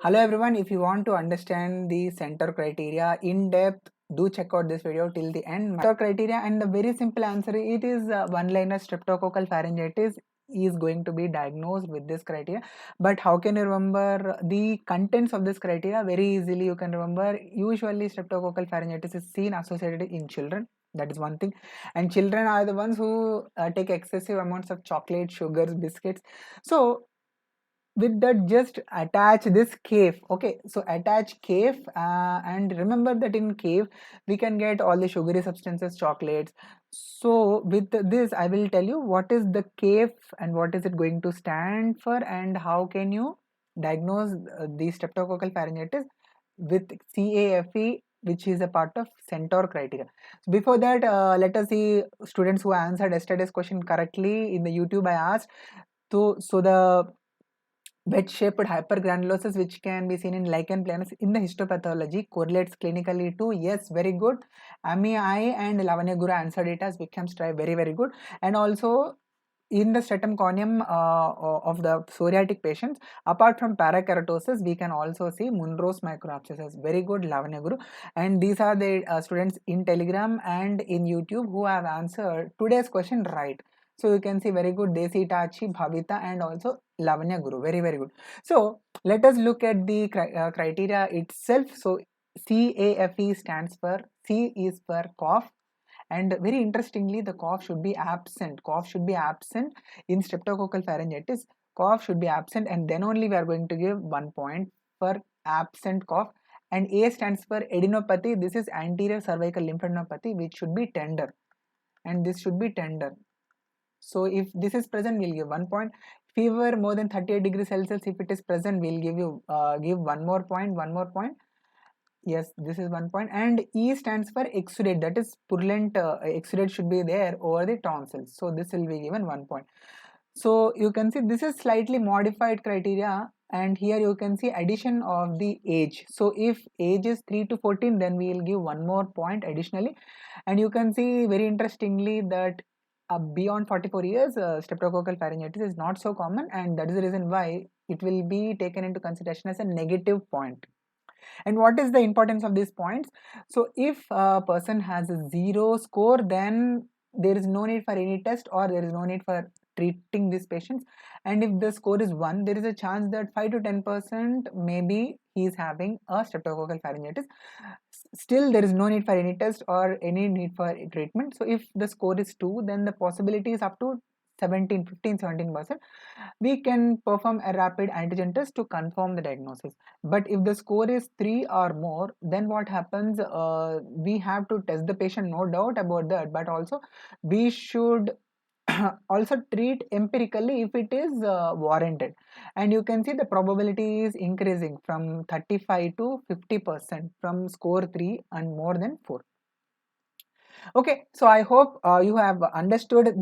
Hello everyone, if you want to understand the CENTOR criteria in depth, do check out this video till the end. CENTOR criteria, and the very simple answer, it is one-liner: streptococcal pharyngitis is going to be diagnosed with this criteria. But how can you remember the contents of this criteria? Very easily you can remember. Usually streptococcal pharyngitis is seen associated in children. That is one thing, and children are the ones who take excessive amounts of chocolate, sugars, biscuits. So with that, just attach this cave. Okay, so attach cave, and remember that in cave we can get all the sugary substances, chocolates. So with this I will tell you what is the cave and what is it going to stand for, and how can you diagnose the streptococcal pharyngitis with CAFE, which is a part of CENTOR criteria. So before that, let us see students who answered yesterday's question correctly. In the YouTube I asked, so the wedge-shaped hypergranulosis, which can be seen in lichen planus in the histopathology, correlates clinically to, yes, very good. Ami I and Lavanya Guru answered it as Vikram Strive, very good. And also in the stratum corneum of the psoriatic patients, apart from parakeratosis, we can also see Munro's microabscesses. Very good, Lavanya Guru. And these are the students in Telegram and in YouTube who have answered today's question right. So you can see very good Desi Tachi, Bhavita, and also Lavanya Guru. Very good. So let us look at the criteria itself. So CAFE stands for, C is for cough, and very interestingly the cough should be absent. Cough should be absent in streptococcal pharyngitis. Cough should be absent, and then only we are going to give 1 point for absent cough. And A stands for adenopathy. This is anterior cervical lymphadenopathy, which should be tender, and this should be tender. So if this is present, we'll give 1 point. Fever more than 38 degrees Celsius, if it is present, we'll give you give one more point. Yes, this is 1 point. And E stands for exudate, that is purulent exudate should be there over the tonsils. So this will be given 1 point. So you can see this is slightly modified criteria, and here you can see addition of the age. So if age is 3 to 14, then we will give 1 more point additionally. And you can see very interestingly that beyond 44 years, streptococcal pharyngitis is not so common, and that is the reason why it will be taken into consideration as a negative point. And what is the importance of these points? So if a person has a 0 score, then there is no need for any test, or there is no need for treating these patients. And if the score is 1, there is a chance that 5 to 10% maybe he is having a streptococcal pharyngitis. Still there is no need for any test or any need for treatment. So if the score is 2, then the possibility is up to 15-17%. We can perform a rapid antigen test to confirm the diagnosis. But if the score is 3 or more, then what happens? We have to test the patient, no doubt about that, but also we should also treat empirically if it is warranted. And you can see the probability is increasing from 35 to 50% from score 3 and more than 4. Okay, so I hope you have understood